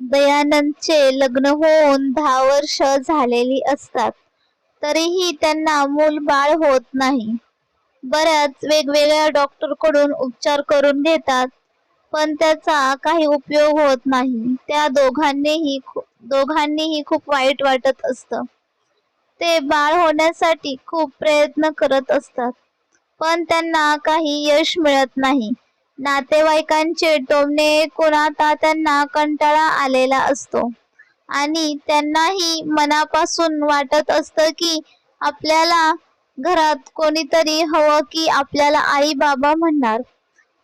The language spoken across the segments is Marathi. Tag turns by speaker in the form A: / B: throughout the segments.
A: दयानंदचे लग्न होऊन 10 वर्ष झालेली असतात, तरीही त्यांना मूल-बाळ होत नाही. बऱ्याच वेगवेगळ्या डॉक्टरकडून उपचार करून घेतात, पण त्याचा काही उपयोग होत नाही. त्या दोघांनीही खूप वाईट वाटत असतं. ते बाळ होण्यासाठी खूप प्रयत्न करत असतात, पण त्यांना काही यश मिळत नाही. नातेवाईकांचे टोमणे ऐकून आता त्यांना कंटाळा आलेला असतो आणि त्यांनाही मनापासून वाटत असतं की आपल्याला घरात कोणीतरी हवं की आपल्याला आई बाबा म्हणणार.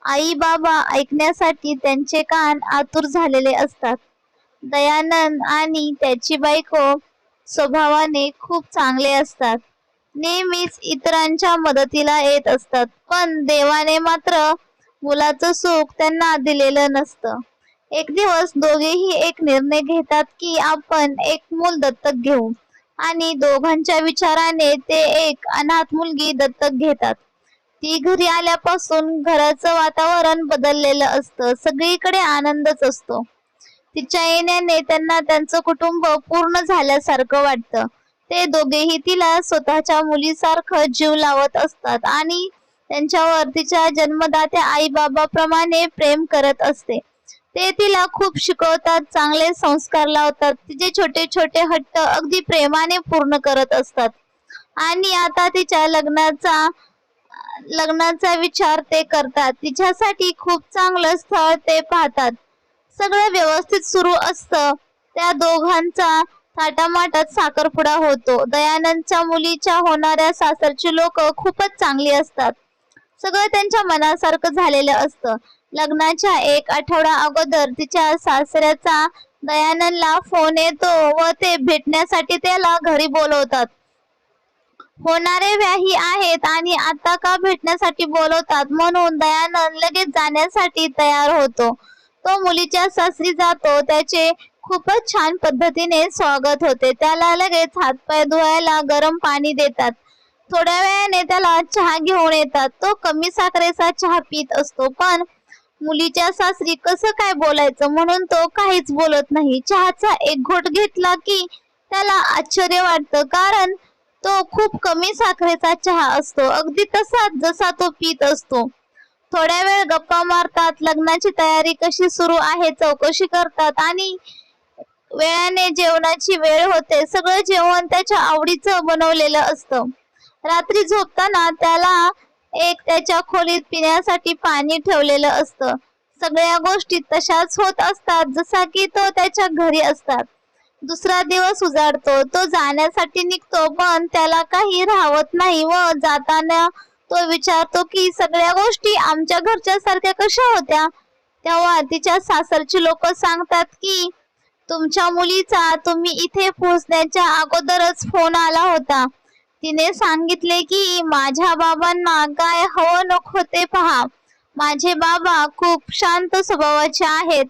A: आई बाबा ऐकण्यासाठी त्यांचे कान आतुर झालेले असतात. दयानंद आणि त्याची बायको स्वभावाने खूप चांगले असतात. नेहमीच इतरांच्या मदतीला येत असतात, पण देवाने मात्र मुलाचं सुख त्यांना दिलेलं नसतं. एक दिवस दोघेही एक निर्णय घेतात की आपण एक मूल दत्तक घेऊ आणि दोघांच्या विचाराने ते एक अनाथ मुलगी दत्तक घेतात. ती घरी आल्यापासून घराचं वातावरण बदललेलं असतं. सगळीकडे आनंदच असतो. तिच्या येण्याने त्यांना त्यांचं कुटुंब पूर्ण झाल्यासारखं वाटतं. ते दोघेही तिला स्वतःच्या मुलीसारखं जीव लावत असतात आणि त्यांच्यावर तिच्या जन्मदात्या आई-बाबाप्रमाणे प्रेम करत असते. ते तिला खूप शिकवतात, चांगले संस्कार लावतात, तिचे छोटे छोटे हट्ट अगदी प्रेमाने पूर्ण करत असतात. आणि आता तिच्या लग्नाचा विचार ते करतात. तिच्यासाठी खूप चांगलं स्थळ ते पाहतात. सगळं व्यवस्थित सुरू असतं. त्या दोघांचा थाटामाटात साखरपुडा होतो. दयानंदच्या मुलीच्या होणाऱ्या सासरची लोक खूपच चांगली असतात. सगळं त्यांच्या मनासारखं झालेलं असतं. लग्नाच्या 1 आठवडा अगोदर तिच्या सासऱ्याचा दयानंदला फोन येतो व ते भेटण्यासाठी त्याला घरी बोलवतात. होणारे व्याही आहेत आणि आता का भेटण्यासाठी बोलवतात म्हणून दयानंद लगेच जाण्यासाठी तयार होतो. तो मुलीच्या सासरी जातो. त्याचे खूपच छान पद्धतीने स्वागत होते. त्याला लगेच हातपाय धुवायला गरम पाणी देतात. थोड्या वेळाने त्याला चहा घेऊन येतात. तो कमी साखरेचा चहा पीत असतो, पण मुलीच्या सासरी कसं काय बोलायचं म्हणून तो काहीच बोलत नाही. चहाचा एक घोट घेतला की त्याला आश्चर्य वाटतं, कारण तो खूप कमी साखरेचा चहा असतो, अगदी तसाच जसा तो पीत असतो. थोड्या वेळ गप्पा मारतात. लग्नाची तयारी कशी सुरू आहे चौकशी करतात आणि वेळाने जेवणाची वेळ होते. सगळं जेवण त्याच्या आवडीचं बनवलेलं असतं. रात्री झोपताना त्याला एक त्याच्या खोलीत पिण्यासाठी पाणी ठेवलेलं असतं. सगळ्या गोष्टी तशाच होत असतात जसा की तो त्याच्या घरी असतात. दुसरा दिवस उजाडतो. तो जाण्यासाठी निघतो, पण त्याला काही राहवत नाही व जाताना तो विचारतो की सगळ्या गोष्टी आमच्या घरच्या सारख्या कशा होत्या. तेव्हा तिच्या सासरची लोक सांगतात की तुमच्या मुलीचा तुम्ही इथे पोहोचण्याच्या अगोदरच फोन आला होता. तिने सांगितले की माझ्या बाबांना काय हवं नको ते पहा. माझे बाबा खूप शांत स्वभावाचे आहेत.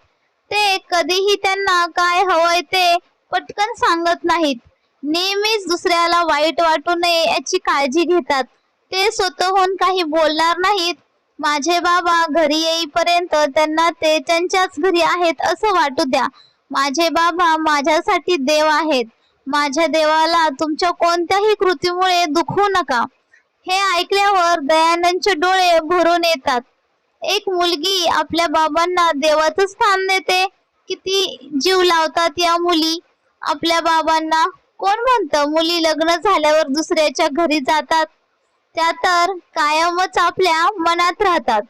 A: ते कधीही त्यांना काय हवंय ते पटकन सांगत नाहीत. नेहमीच दुसऱ्याला वाईट वाटू नये याची काळजी घेतात. ते स्वतःहून काही बोलणार नाहीत. माझे बाबा घरी येईपर्यंत त्यांना ते त्यांच्याच घरी आहेत असं वाटू द्या. माझे बाबा माझ्यासाठी देव आहेत. माझ्या देवाला तुमच्या कोणत्याही कृतीमुळे दुखवू नका. हे ऐकल्यावर दयानंदचे डोळे भरून येतात. एक मुलगी आपल्या बाबांना देवाचं स्थान देते. किती जीव लावतात या मुली आपल्या बाबांना. कोण म्हणतं मुली लग्न झाल्यावर दुसऱ्याच्या घरी जातात? त्या तर कायमच आपल्या मनात राहतात.